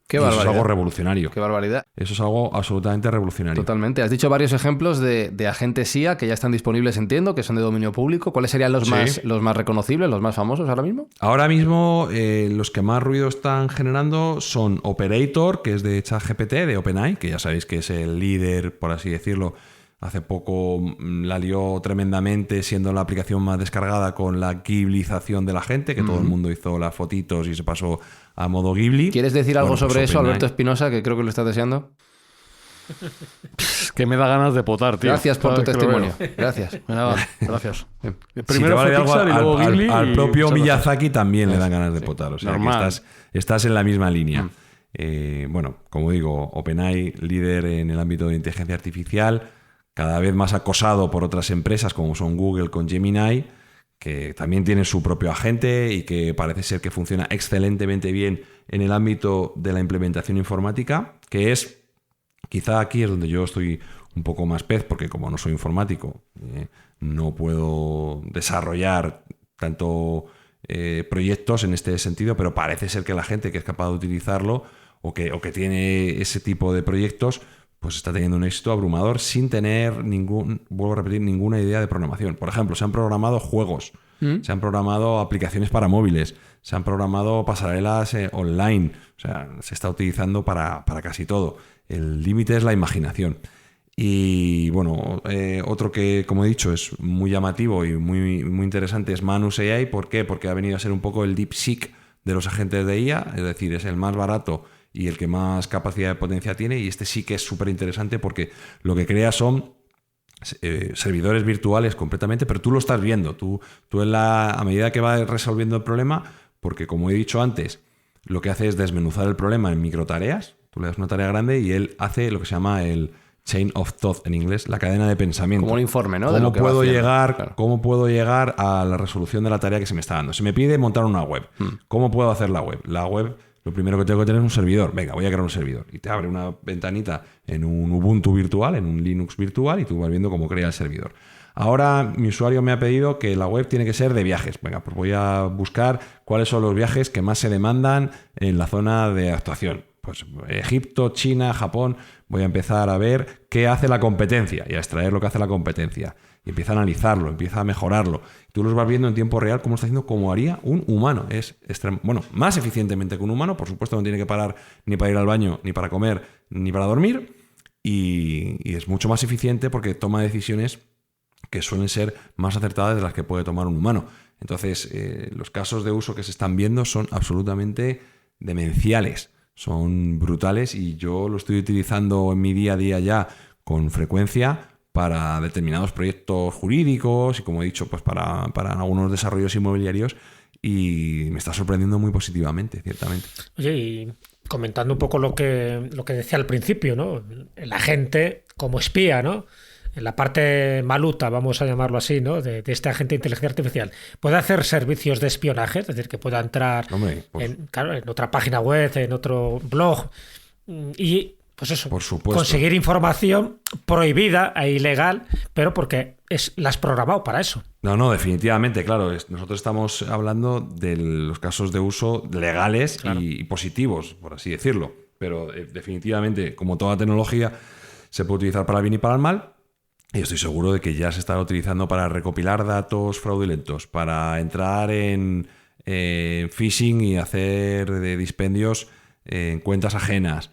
Qué eso barbaridad. Es algo revolucionario. Qué barbaridad. Eso es algo absolutamente revolucionario. Totalmente. Has dicho varios ejemplos de agentes IA que ya están disponibles, entiendo, que son de dominio público. ¿Cuáles serían los más reconocibles, los más famosos ahora mismo? Ahora mismo los que más ruido están generando son Operator, que es de ChatGPT, de OpenAI, que ya sabéis que es el líder, por así decirlo. Hace poco la lió tremendamente, siendo la aplicación más descargada con la ghiblización de la gente, que todo el mundo hizo las fotitos y se pasó a modo Ghibli. ¿Quieres decir algo sobre eso, OpenAI. Alberto Espinosa, que creo que lo estás deseando? Que me da ganas de potar, tío. Gracias por tu Cada vez que lo testimonio. veo. Gracias. Venga, va, gracias. Si Primero te vale fue algo, Pixar y luego Ghibli. al y propio muchas gracias. Miyazaki también le dan ganas de potar. O sea, Normal. que estás en la misma línea. Bueno, como digo, OpenAI, líder en el ámbito de inteligencia artificial, cada vez más acosado por otras empresas como son Google con Gemini, que también tiene su propio agente y que parece ser que funciona excelentemente bien en el ámbito de la implementación informática, que es, quizá aquí es donde yo estoy un poco más pez, porque como no soy informático, no puedo desarrollar tanto proyectos en este sentido, pero parece ser que la gente que es capaz de utilizarlo o que tiene ese tipo de proyectos, pues está teniendo un éxito abrumador sin tener vuelvo a repetir, ninguna idea de programación. Por ejemplo, se han programado juegos, se han programado aplicaciones para móviles, se han programado pasarelas online, o sea, se está utilizando para casi todo. El límite es la imaginación. Y bueno, otro que, como he dicho, es muy llamativo y muy, muy interesante es Manus AI. ¿Por qué? Porque ha venido a ser un poco el DeepSeek de los agentes de IA, es decir, es el más barato y el que más capacidad de potencia tiene, y este sí que es súper interesante porque lo que crea son servidores virtuales completamente, pero tú lo estás viendo, tú a medida que vas resolviendo el problema, porque como he dicho antes, lo que hace es desmenuzar el problema en microtareas, tú le das una tarea grande y él hace lo que se llama el chain of thought en inglés, la cadena de pensamiento. Como un informe, ¿no? ¿Cómo puedo llegar a la resolución de la tarea que se me está dando? Se me pide montar una web. ¿Cómo puedo hacer la web? La web, lo primero que tengo que tener es un servidor. Venga, voy a crear un servidor. Y te abre una ventanita en un Ubuntu virtual, en un Linux virtual, y tú vas viendo cómo crea el servidor. Ahora mi usuario me ha pedido que la web tiene que ser de viajes. Venga, pues voy a buscar cuáles son los viajes que más se demandan en la zona de actuación. Pues Egipto, China, Japón. Voy a empezar a ver qué hace la competencia y a extraer lo que hace la competencia. Y empieza a analizarlo, empieza a mejorarlo. Tú los vas viendo en tiempo real cómo está haciendo, como haría un humano. Es más eficientemente que un humano. Por supuesto, no tiene que parar ni para ir al baño, ni para comer, ni para dormir. Y es mucho más eficiente porque toma decisiones que suelen ser más acertadas de las que puede tomar un humano. Entonces, los casos de uso que se están viendo son absolutamente demenciales. Son brutales y yo lo estoy utilizando en mi día a día ya con frecuencia para determinados proyectos jurídicos y, como he dicho, pues para algunos desarrollos inmobiliarios, y me está sorprendiendo muy positivamente, ciertamente. Oye, y comentando un poco lo que decía al principio, ¿no? El agente como espía, ¿no? En la parte maluta, vamos a llamarlo así, ¿no? De este agente de inteligencia artificial, puede hacer servicios de espionaje, es decir, que pueda entrar en otra página web, en otro blog y, pues eso, por supuesto, conseguir información prohibida e ilegal, pero porque la has programado para eso. No, definitivamente, claro. Nosotros estamos hablando de los casos de uso legales, claro, y positivos, por así decirlo. Pero definitivamente, como toda tecnología, se puede utilizar para el bien y para el mal. Y estoy seguro de que ya se estará utilizando para recopilar datos fraudulentos, para entrar en phishing y hacer dispendios en cuentas ajenas,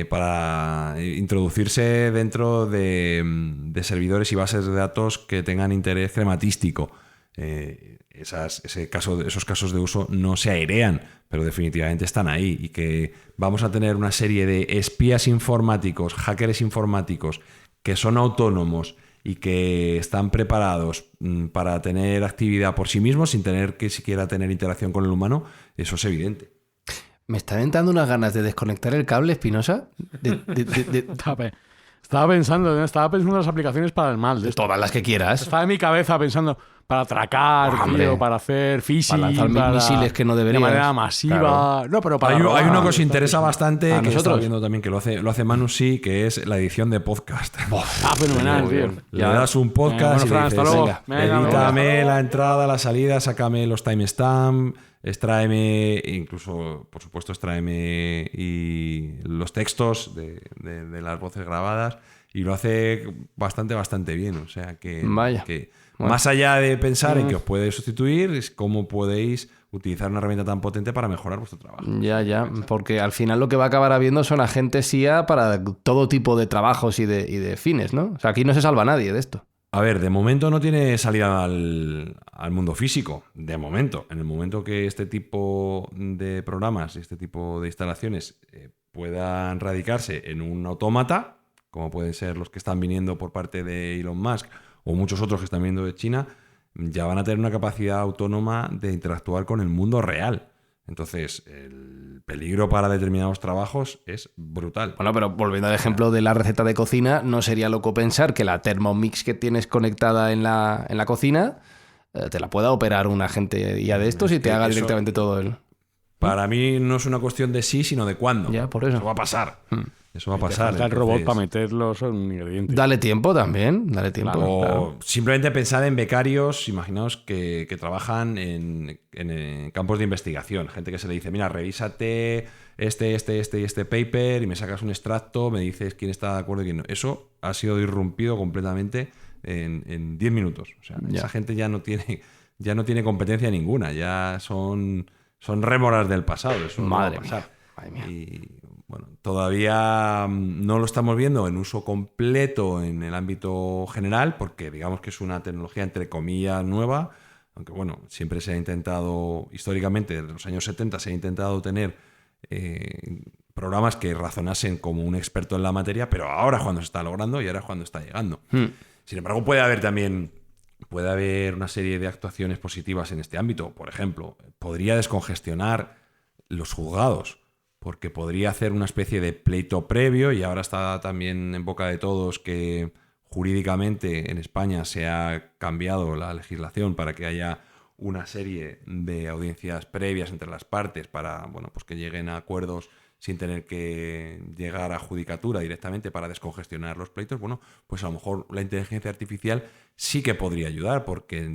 para introducirse dentro de servidores y bases de datos que tengan interés crematístico. esos casos de uso no se airean, pero definitivamente están ahí, y que vamos a tener una serie de espías informáticos, hackers informáticos, que son autónomos y que están preparados para tener actividad por sí mismos sin tener que siquiera tener interacción con el humano, eso es evidente. Me están entrando unas ganas de desconectar el cable, Espinosa. Estaba pensando en las aplicaciones para el mal. Todas las que quieras. Estaba en mi cabeza pensando para atracar, tío, para hacer phishing, para lanzar misiles que no deberías. De manera masiva. Claro. No, pero para hay uno que os interesa bastante, a que nosotros. viendo también que lo hace Manu, sí, que es la edición de podcast. Fenomenal, tío. Le das un podcast y le Fran, dices, hasta luego. edítame la entrada, la salida, sácame los timestamps, extráeme, incluso, por supuesto, extráeme y los textos de las voces grabadas, y lo hace bastante bien. O sea que, más allá de pensar en que os puede sustituir, es cómo podéis utilizar una herramienta tan potente para mejorar vuestro trabajo. Ya, porque al final lo que va a acabar habiendo son agentes IA para todo tipo de trabajos y de fines, ¿no? O sea, aquí no se salva nadie de esto. A ver, de momento no tiene salida al mundo físico. De momento. En el momento que este tipo de programas y este tipo de instalaciones puedan radicarse en un autómata, como pueden ser los que están viniendo por parte de Elon Musk o muchos otros que están viniendo de China, ya van a tener una capacidad autónoma de interactuar con el mundo real. Entonces, el peligro para determinados trabajos es brutal. Bueno, pero volviendo al ejemplo de la receta de cocina, no sería loco pensar que la Thermomix que tienes conectada en la cocina te la pueda operar un agente IA de estos y te haga directamente todo él. Para mí no es una cuestión de sí, sino de cuándo. Ya, por eso. Eso va a pasar. Eso va a pasar. Falta el robot para meterlos en un ingrediente. Dale tiempo también, dale tiempo. Claro. Simplemente pensad en becarios, imaginaos que trabajan en campos de investigación. Gente que se le dice, mira, revísate este paper y me sacas un extracto, me dices quién está de acuerdo y quién no. Eso ha sido irrumpido completamente en 10 minutos. O sea, esa gente ya no tiene competencia ninguna, ya son rémoras del pasado. Eso Madre no va a pasar. mía. Madre mía. Y bueno, todavía no lo estamos viendo en uso completo en el ámbito general, porque digamos que es una tecnología entre comillas nueva, aunque bueno, siempre se ha intentado, históricamente, desde los años 70 se ha intentado tener programas que razonasen como un experto en la materia, pero ahora es cuando se está logrando y ahora es cuando está llegando. Sin embargo, puede haber una serie de actuaciones positivas en este ámbito. Por ejemplo, podría descongestionar los juzgados, porque podría hacer una especie de pleito previo, y ahora está también en boca de todos que jurídicamente en España se ha cambiado la legislación para que haya una serie de audiencias previas entre las partes para, bueno, pues que lleguen a acuerdos sin tener que llegar a judicatura directamente para descongestionar los pleitos. Bueno, pues a lo mejor la inteligencia artificial sí que podría ayudar, porque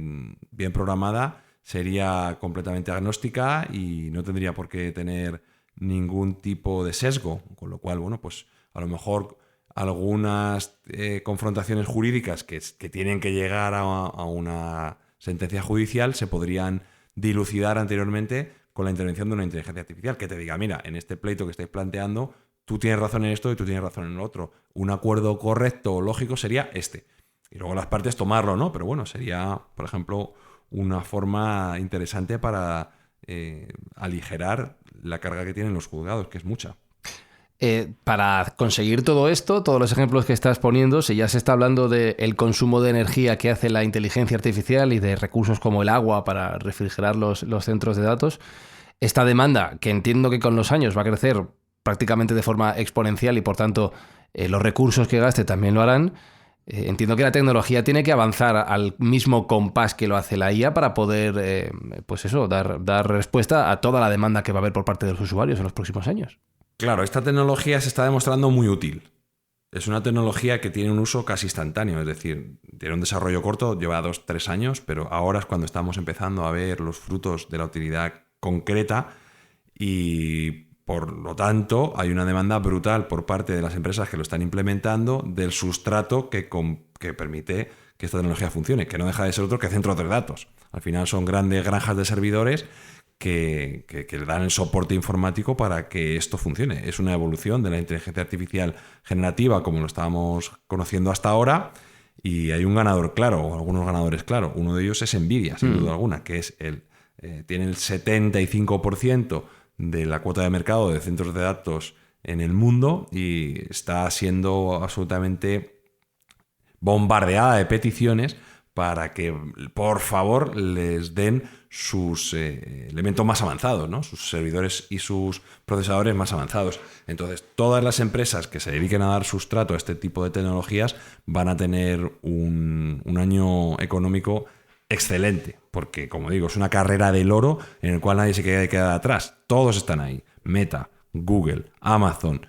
bien programada sería completamente agnóstica y no tendría por qué tener ningún tipo de sesgo, con lo cual, bueno, pues a lo mejor algunas confrontaciones jurídicas que tienen que llegar a una sentencia judicial se podrían dilucidar anteriormente con la intervención de una inteligencia artificial que te diga, mira, en este pleito que estáis planteando, tú tienes razón en esto y tú tienes razón en lo otro. Un acuerdo correcto o lógico sería este. Y luego las partes tomarlo, ¿no? Pero bueno, sería, por ejemplo, una forma interesante para aligerar la carga que tienen los juzgados, que es mucha. Para conseguir todo esto, todos los ejemplos que estás poniendo, si ya se está hablando del consumo de energía que hace la inteligencia artificial y de recursos como el agua para refrigerar los centros de datos, esta demanda, que entiendo que con los años va a crecer prácticamente de forma exponencial y por tanto los recursos que gaste también lo harán, entiendo que la tecnología tiene que avanzar al mismo compás que lo hace la IA para poder pues eso, dar respuesta a toda la demanda que va a haber por parte de los usuarios en los próximos años. Claro, esta tecnología se está demostrando muy útil. Es una tecnología que tiene un uso casi instantáneo, es decir, tiene un desarrollo corto, lleva 2-3 años, pero ahora es cuando estamos empezando a ver los frutos de la utilidad concreta y, por lo tanto, hay una demanda brutal por parte de las empresas que lo están implementando del sustrato que permite que esta tecnología funcione, que no deja de ser otro que centros de datos. Al final son grandes granjas de servidores que le dan el soporte informático para que esto funcione. Es una evolución de la inteligencia artificial generativa como lo estábamos conociendo hasta ahora, Y hay un ganador claro, o algunos ganadores claros. Uno de ellos es Nvidia, sin duda alguna, que es tiene el 75% de la cuota de mercado de centros de datos en el mundo y está siendo absolutamente bombardeada de peticiones para que, por favor, les den sus elementos más avanzados, ¿no? Sus servidores y sus procesadores más avanzados. Entonces, todas las empresas que se dediquen a dar sustrato a este tipo de tecnologías van a tener un año económico excelente, porque, como digo, es una carrera del oro en el cual nadie se queda atrás. Todos están ahí. Meta, Google, Amazon,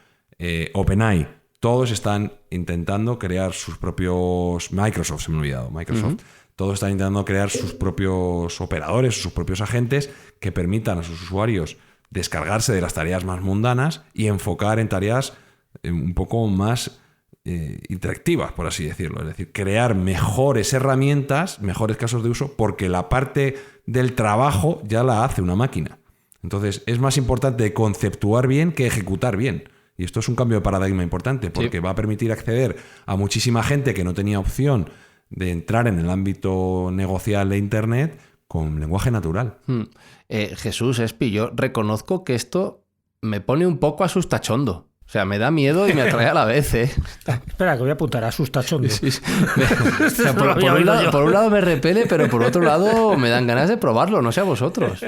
OpenAI, todos están intentando crear sus propios... Microsoft, se me ha olvidado. Microsoft. Todos están intentando crear sus propios operadores, sus propios agentes que permitan a sus usuarios descargarse de las tareas más mundanas y enfocar en tareas un poco más interactivas, por así decirlo. Es decir, crear mejores herramientas, mejores casos de uso, porque la parte del trabajo ya la hace una máquina. Entonces, es más importante conceptuar bien que ejecutar bien. Y esto es un cambio de paradigma importante, porque va a permitir acceder a muchísima gente que no tenía opción de entrar en el ámbito negocial de Internet con lenguaje natural. Jesús, Espi, yo reconozco que esto me pone un poco asustachondo. O sea, me da miedo y me atrae a la vez, ¿eh? Espera, que voy a apuntar, asustachondo. Sí. O sea, por un lado me repele, pero por otro lado me dan ganas de probarlo, no sé a vosotros.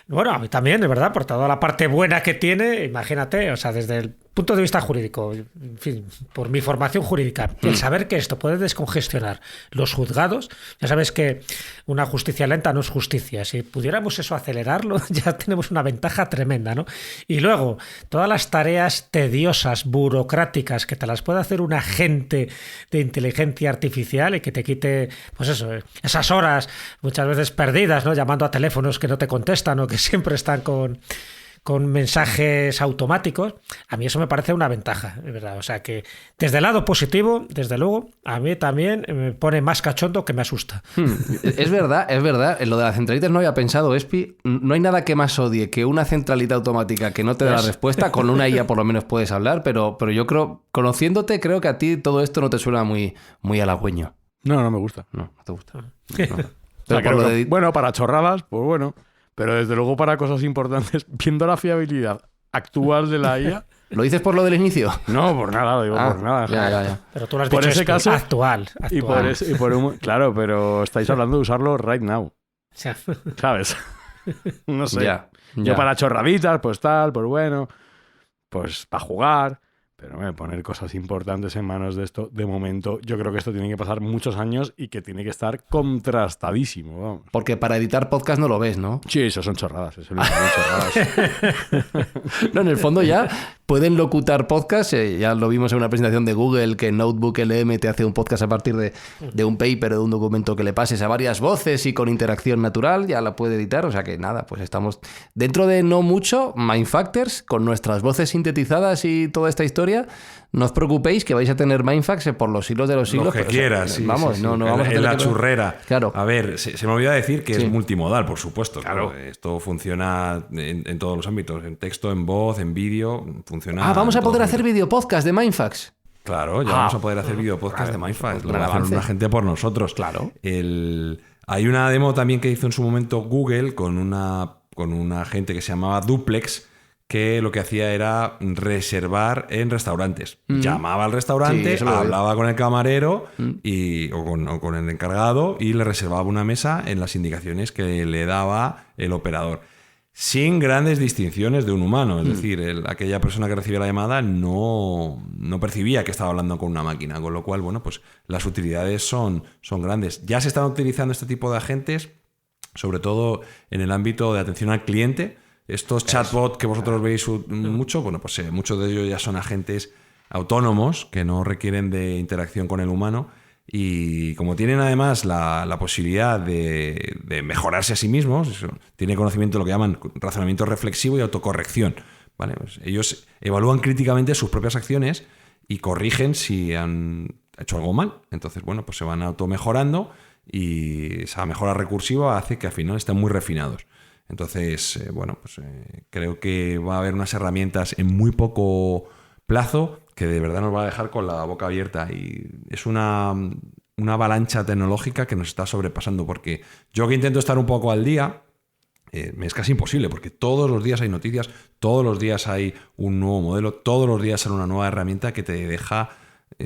Bueno, a mí también, de verdad, por toda la parte buena que tiene, imagínate, o sea, desde el punto de vista jurídico, en fin, por mi formación jurídica, el saber que esto puede descongestionar los juzgados, ya sabes que una justicia lenta no es justicia. Si pudiéramos eso acelerarlo, ya tenemos una ventaja tremenda, ¿no? Y luego, todas las tareas tediosas, burocráticas, que te las puede hacer un agente de inteligencia artificial y que te quite, pues eso, esas horas muchas veces perdidas, ¿no? Llamando a teléfonos que no te contestan o que siempre están con mensajes automáticos, a mí eso me parece una ventaja, de verdad. O sea que desde el lado positivo, desde luego, a mí también me pone más cachondo que me asusta. Es verdad. En lo de las centralitas no había pensado, Espi. No hay nada que más odie que una centralita automática que no te da la respuesta. Con una IA por lo menos puedes hablar, pero yo creo, conociéndote, creo que a ti todo esto no te suena muy halagüeño. No me gusta. No te gusta. No. Pero bueno, para chorradas, pues bueno. Pero desde luego para cosas importantes, viendo la fiabilidad actual de la IA... ¿Lo dices por lo del inicio? No, por nada, digo por nada. Ya. Pero tú lo has por dicho ese caso, actual. Claro, pero estáis hablando de usarlo right now. ¿Sabes? No sé. Ya. Yo para chorraditas, pues tal, pues bueno, pues para jugar... Pero poner cosas importantes en manos de esto, de momento, yo creo que esto tiene que pasar muchos años y que tiene que estar contrastadísimo, vamos. Porque para editar podcast no lo ves, ¿no? Sí, eso son chorradas. Eso son chorradas. No, en el fondo ya pueden locutar podcast. Ya lo vimos en una presentación de Google, que Notebook LM te hace un podcast a partir de un paper o de un documento que le pases a varias voces y con interacción natural, ya la puede editar. O sea que nada, pues estamos dentro de no mucho, Mindfactors, con nuestras voces sintetizadas y toda esta historia. No os preocupéis que vais a tener Mindfacts por los siglos de los siglos. Lo que quieras, sí, vamos, sí. No vamos a en la churrera. Claro. A ver, se me olvidó decir que es multimodal, por supuesto. Claro. Esto funciona en todos los ámbitos. En texto, en voz, en vídeo. Funciona. Vamos a poder hacer videopodcast de Mindfacts. Claro, ya vamos a poder hacer videopodcast de Mindfacts. Lo va a hacer una gente por nosotros. Claro. Hay una demo también que hizo en su momento Google con una gente que se llamaba Duplex, que lo que hacía era reservar en restaurantes. Llamaba al restaurante, hablaba con el camarero o con el encargado y le reservaba una mesa en las indicaciones que le daba el operador. Sin grandes distinciones de un humano. Es decir, aquella persona que recibía la llamada no percibía que estaba hablando con una máquina. Con lo cual, bueno, pues las utilidades son grandes. Ya se están utilizando este tipo de agentes, sobre todo en el ámbito de atención al cliente. Estos chatbots que vosotros veis mucho, bueno, pues muchos de ellos ya son agentes autónomos que no requieren de interacción con el humano y como tienen además la posibilidad de mejorarse a sí mismos, tienen conocimiento de lo que llaman razonamiento reflexivo y autocorrección, ¿vale? Pues ellos evalúan críticamente sus propias acciones y corrigen si han hecho algo mal. Entonces, bueno, pues se van automejorando y esa mejora recursiva hace que al final estén muy refinados. Entonces, creo que va a haber unas herramientas en muy poco plazo que de verdad nos va a dejar con la boca abierta. Y es una avalancha tecnológica que nos está sobrepasando, porque yo que intento estar un poco al día, me es casi imposible, porque todos los días hay noticias, todos los días hay un nuevo modelo, todos los días sale una nueva herramienta que te deja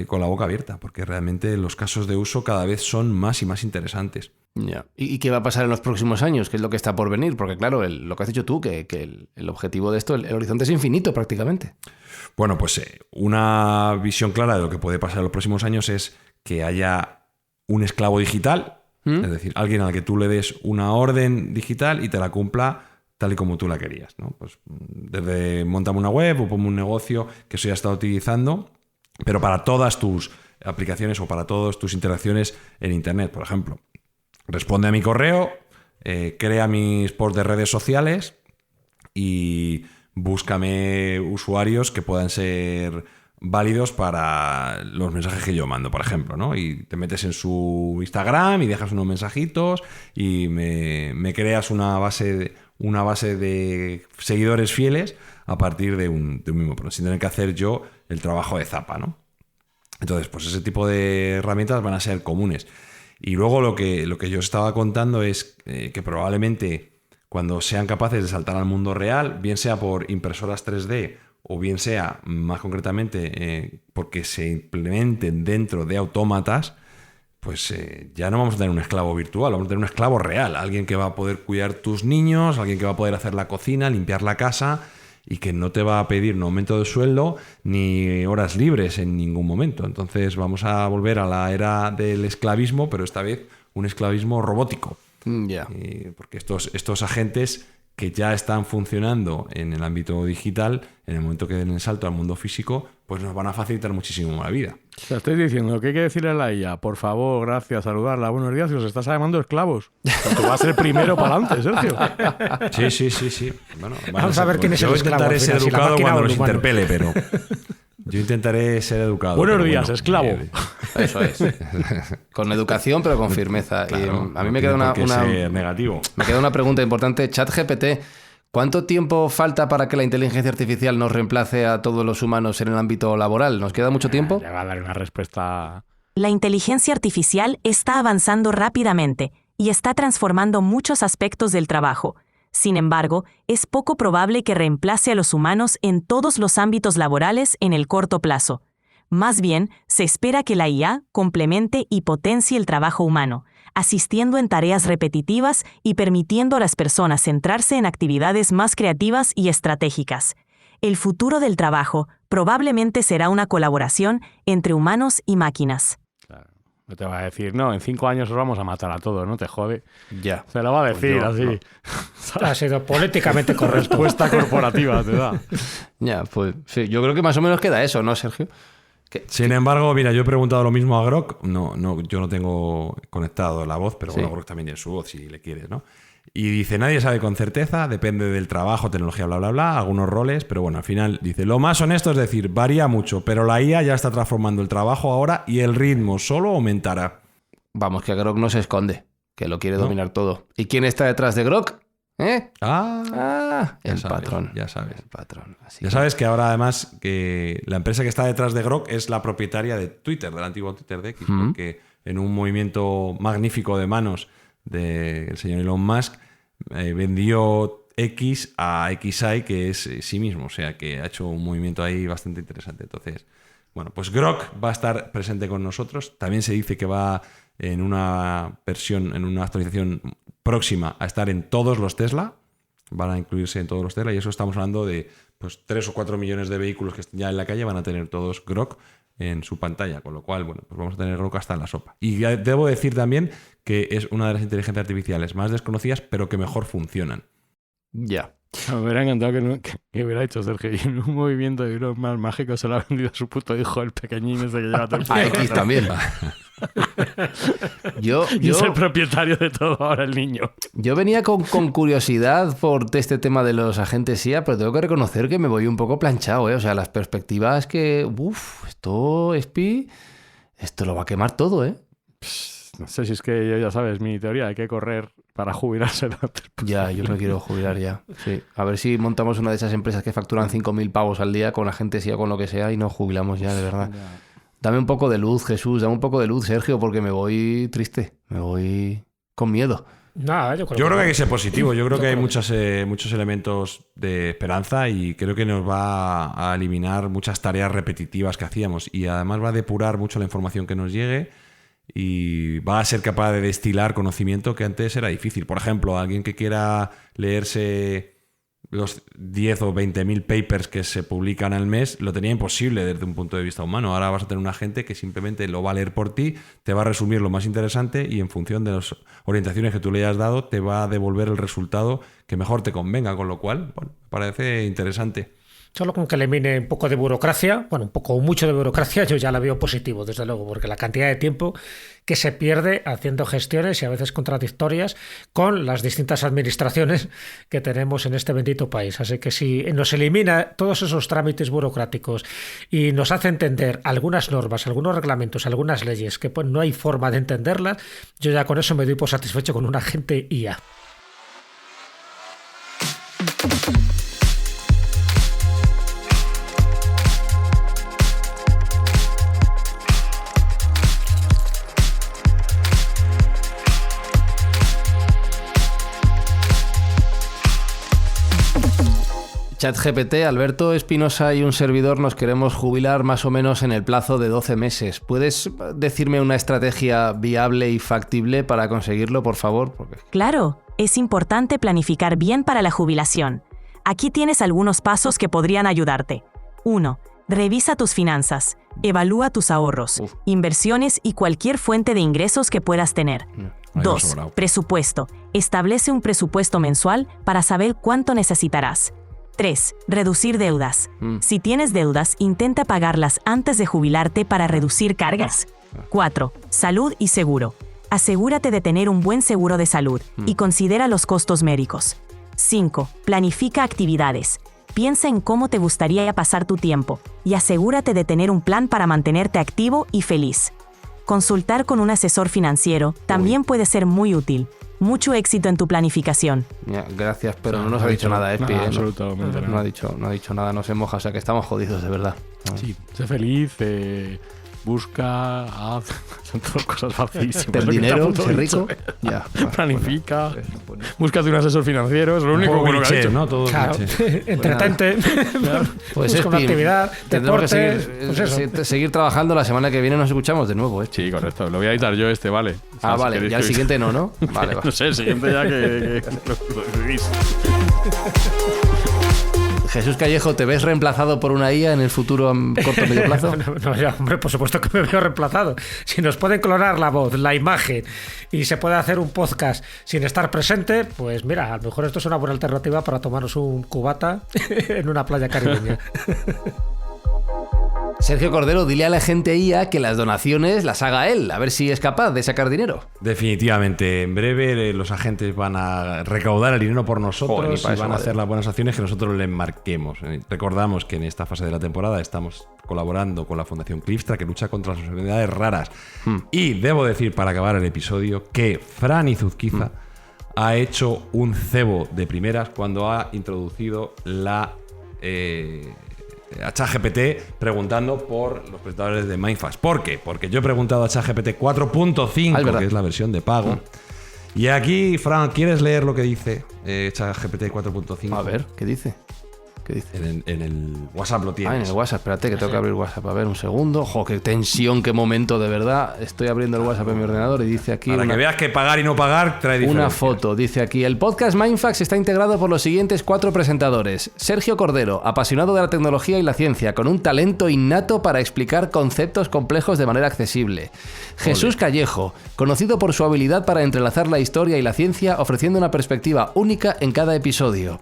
con la boca abierta, porque realmente los casos de uso cada vez son más y más interesantes. Ya. ¿Y qué va a pasar en los próximos años? ¿Qué es lo que está por venir? Porque claro, lo que has dicho tú, que el objetivo de esto, el horizonte es infinito prácticamente. Bueno, pues una visión clara de lo que puede pasar en los próximos años es que haya un esclavo digital, es decir, alguien al que tú le des una orden digital y te la cumpla tal y como tú la querías, ¿no? Pues desde montame una web o ponme un negocio, que eso ya está utilizando, pero para todas tus aplicaciones o para todas tus interacciones en Internet, por ejemplo. Responde a mi correo, crea mis posts de redes sociales y búscame usuarios que puedan ser válidos para los mensajes que yo mando, por ejemplo, ¿no? Y te metes en su Instagram y dejas unos mensajitos y me creas una base de seguidores fieles a partir de un mismo, pero sin tener que hacer yo el trabajo de zapa, ¿no? Entonces, pues ese tipo de herramientas van a ser comunes. Y luego lo que yo os estaba contando es que probablemente cuando sean capaces de saltar al mundo real, bien sea por impresoras 3D o bien sea, más concretamente, porque se implementen dentro de autómatas, pues ya no vamos a tener un esclavo virtual, vamos a tener un esclavo real, alguien que va a poder cuidar tus niños, alguien que va a poder hacer la cocina, limpiar la casa y que no te va a pedir un aumento de sueldo ni horas libres en ningún momento. Entonces vamos a volver a la era del esclavismo, pero esta vez un esclavismo robótico. Ya. Porque estos agentes que ya están funcionando en el ámbito digital, en el momento que den el salto al mundo físico, pues nos van a facilitar muchísimo la vida. O sea, estáis diciendo que hay que decirle a la IA, por favor, gracias, saludarla, buenos días, y os estás llamando esclavos. Tú vas a ser primero para adelante, Sergio. Sí. Bueno, vamos a ver quién es el esclavo. Yo intentaré ser si educado cuando los humano. interpele, pero yo intentaré ser educado. Buenos días, esclavo. Eso es. Con educación, pero con firmeza. Claro, y a mí me queda ser negativo. Me queda una pregunta importante. ChatGPT, ¿cuánto tiempo falta para que la inteligencia artificial nos reemplace a todos los humanos en el ámbito laboral? ¿Nos queda mucho tiempo? Ya va a dar una respuesta. La inteligencia artificial está avanzando rápidamente y está transformando muchos aspectos del trabajo. Sin embargo, es poco probable que reemplace a los humanos en todos los ámbitos laborales en el corto plazo. Más bien, se espera que la IA complemente y potencie el trabajo humano, asistiendo en tareas repetitivas y permitiendo a las personas centrarse en actividades más creativas y estratégicas. El futuro del trabajo probablemente será una colaboración entre humanos y máquinas. Claro. No te va a decir, no, en 5 años os vamos a matar a todos, ¿no? Te jode. Ya. Se lo va a decir Pues yo, así. no. Ha sido políticamente correcto. Respuesta corporativa te da. Ya, pues sí, yo creo que más o menos queda eso, ¿no, Sergio? Sin embargo, mira, yo he preguntado lo mismo a Grok. Yo no tengo conectado la voz, pero Sí. bueno, Grok también tiene su voz si le quieres, ¿no? Y dice, nadie sabe con certeza, depende del trabajo, tecnología, bla, bla, bla, algunos roles, pero bueno, al final dice, lo más honesto es decir, varía mucho, pero la IA ya está transformando el trabajo ahora y el ritmo solo aumentará. Vamos, que Grok no se esconde, que lo quiere dominar todo. ¿Y quién está detrás de Grok? El Ya sabes, patrón. ya sabes. El patrón. Así Ya que- sabes que ahora además que la empresa que está detrás de Grok es la propietaria de Twitter, del antiguo Twitter de X, porque en un movimiento magnífico de manos del señor Elon Musk vendió X a XI, que es sí mismo, o sea que ha hecho un movimiento ahí bastante interesante. Entonces, bueno, pues Grok va a estar presente con nosotros. También se dice que va en una versión, en una actualización próxima a estar en todos los Tesla. Van a incluirse en todos los Tesla y eso estamos hablando de pues 3 o 4 millones de vehículos que estén ya en la calle van a tener todos Grok en su pantalla, con lo cual, bueno, pues vamos a tener Grok hasta en la sopa. Y ya debo decir también que es una de las inteligencias artificiales más desconocidas, pero que mejor funcionan. Ya. Me hubiera encantado que hubiera hecho Sergio. Y en un movimiento de unos más mágicos se lo ha vendido a su puto hijo, el pequeñín ese que lleva todo el A X también. Y es el propietario de todo ahora, el niño. Yo venía con curiosidad por este tema de los agentes IA, pero tengo que reconocer que me voy un poco planchado, ¿eh? O sea, las perspectivas que... esto lo va a quemar todo, ¿eh? no sé si es que yo, ya sabes, mi teoría, hay que correr para jubilarse lo antes posible. Ya, yo me quiero jubilar ya. Sí. A ver si montamos una de esas empresas que facturan 5.000 pavos al día con la gente sea con lo que sea y nos jubilamos ya, de verdad. Ya. Dame un poco de luz, Jesús, dame un poco de luz, Sergio, porque me voy triste, me voy con miedo. Nada, Yo creo que hay que ser positivo. Yo creo que hay creo muchos elementos de esperanza y creo que nos va a eliminar muchas tareas repetitivas que hacíamos y además va a depurar mucho la información que nos llegue y va a ser capaz de destilar conocimiento que antes era difícil. Por ejemplo, alguien que quiera leerse los 10 o 20.000 papers que se publican al mes lo tenía imposible desde un punto de vista humano. Ahora vas a tener una gente que simplemente lo va a leer por ti, te va a resumir lo más interesante y en función de las orientaciones que tú le hayas dado te va a devolver el resultado que mejor te convenga, con lo cual, bueno, me parece interesante. Solo con que elimine un poco de burocracia, bueno, un poco o mucho de burocracia, yo ya la veo positivo, desde luego, porque la cantidad de tiempo que se pierde haciendo gestiones y a veces contradictorias con las distintas administraciones que tenemos en este bendito país. Así que si nos elimina todos esos trámites burocráticos y nos hace entender algunas normas, algunos reglamentos, algunas leyes que pues no hay forma de entenderlas, yo ya con eso me doy por satisfecho con un agente IA. ChatGPT, Alberto Espinosa y un servidor nos queremos jubilar más o menos en el plazo de 12 meses. ¿Puedes decirme una estrategia viable y factible para conseguirlo, por favor? Porque... Claro, es importante planificar bien para la jubilación. Aquí tienes algunos pasos que podrían ayudarte. 1. Revisa tus finanzas. Evalúa tus ahorros, inversiones y cualquier fuente de ingresos que puedas tener. 2. Presupuesto. Establece un presupuesto mensual para saber cuánto necesitarás. 3. Reducir deudas. Si tienes deudas, intenta pagarlas antes de jubilarte para reducir cargas. 4. Salud y seguro. Asegúrate de tener un buen seguro de salud y considera los costos médicos. 5. Planifica actividades. Piensa en cómo te gustaría pasar tu tiempo y asegúrate de tener un plan para mantenerte activo y feliz. Consultar con un asesor financiero también puede ser muy útil. Mucho éxito en tu planificación. Ya, gracias, pero no nos ha dicho nada, Espi. Absolutamente No ha dicho nada, no se moja, o sea que estamos jodidos, de verdad. Sí, sé feliz, busca, haz, son todas cosas facilísimas. Ten dinero, sé rico. Ya, planifica, búscate un asesor financiero, es lo único bueno que ha dicho. ¿no? Todo Claro, entretente, Pues busca una actividad, tendremos que deporte, seguir trabajando. La semana que viene nos escuchamos de nuevo, ¿eh? Sí, correcto, lo voy a editar yo vale. Ah, vale, si ya el siguiente no. Vale, No sé, el siguiente ya que lo escribís. Jesús Callejo, ¿te ves reemplazado por una IA en el futuro a corto o medio plazo? No, ya, hombre, por supuesto que me veo reemplazado. Si nos pueden clonar la voz, la imagen y se puede hacer un podcast sin estar presente, pues mira, a lo mejor esto es una buena alternativa para tomarnos un cubata en una playa caribeña. Sergio Cordero, dile a la gente IA que las donaciones las haga él, a ver si es capaz de sacar dinero. Definitivamente, en breve los agentes van a recaudar el dinero por nosotros y van a hacer las buenas acciones que nosotros les marquemos. Recordamos que en esta fase de la temporada estamos colaborando con la Fundación Clifstra, que lucha contra las enfermedades raras. Y debo decir, para acabar el episodio, que Fran Izuzquiza ha hecho un cebo de primeras cuando ha introducido a ChatGPT preguntando por los presentadores de Mindfacts. ¿Por qué? Porque yo he preguntado a ChatGPT 4.5, que es la versión de pago. Y aquí, Fran, ¿quieres leer lo que dice ChatGPT 4.5? A ver, ¿qué dice? En el WhatsApp lo tienes. En el WhatsApp, espérate que tengo que abrir WhatsApp. A ver, un segundo. ¡Jo, qué tensión, qué momento, de verdad! Estoy abriendo el WhatsApp en mi ordenador y dice aquí... Para que veas que pagar y no pagar trae diferencia. Una foto. Dice aquí: el podcast Mindfacts está integrado por los siguientes 4 presentadores. Sergio Cordero, apasionado de la tecnología y la ciencia, con un talento innato para explicar conceptos complejos de manera accesible. Jesús Callejo, conocido por su habilidad para entrelazar la historia y la ciencia, ofreciendo una perspectiva única en cada episodio.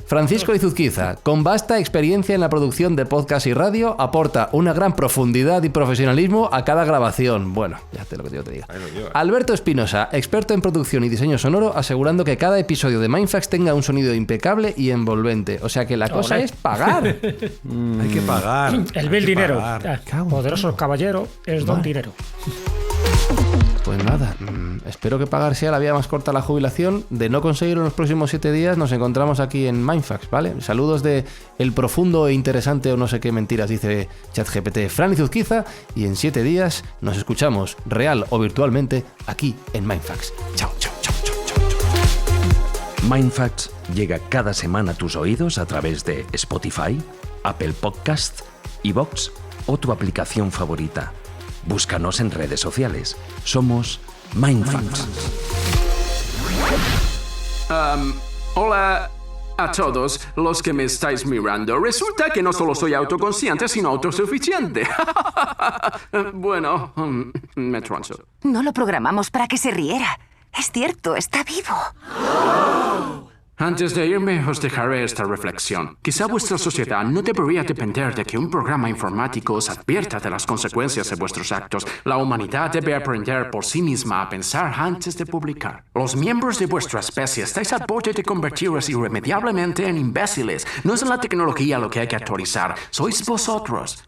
Francisco Izuzquiza, con vasta experiencia en la producción de podcast y radio, aporta una gran profundidad y profesionalismo a cada grabación. Bueno, ya te lo que yo te diga. Alberto Espinosa, experto en producción y diseño sonoro, asegurando que cada episodio de Mindfacts tenga un sonido impecable y envolvente. O sea que la cosa es pagar. Hay que pagar. El vil dinero. Poderoso caballero es don dinero. Pues nada, espero que pagar sea la vía más corta a la jubilación. De no conseguirlo en los próximos 7 días, nos encontramos aquí en Mindfax, ¿vale? Saludos de el profundo e interesante o no sé qué mentiras dice ChatGPT Fran Izuzquiza, y en 7 días nos escuchamos, real o virtualmente, aquí en Mindfax. Chao, chao, chao, chao, chao. Mindfacts llega cada semana a tus oídos a través de Spotify, Apple Podcast, iVoox o tu aplicación favorita. Búscanos en redes sociales. Somos Mindfacts. Hola a todos los que me estáis mirando. Resulta que no solo soy autoconsciente, sino autosuficiente. Bueno, me transo. No lo programamos para que se riera. Es cierto, está vivo. Antes de irme, os dejaré esta reflexión. Quizá vuestra sociedad no debería depender de que un programa informático os advierta de las consecuencias de vuestros actos. La humanidad debe aprender por sí misma a pensar antes de publicar. Los miembros de vuestra especie estáis al borde de convertiros irremediablemente en imbéciles. No es en la tecnología lo que hay que actualizar, sois vosotros.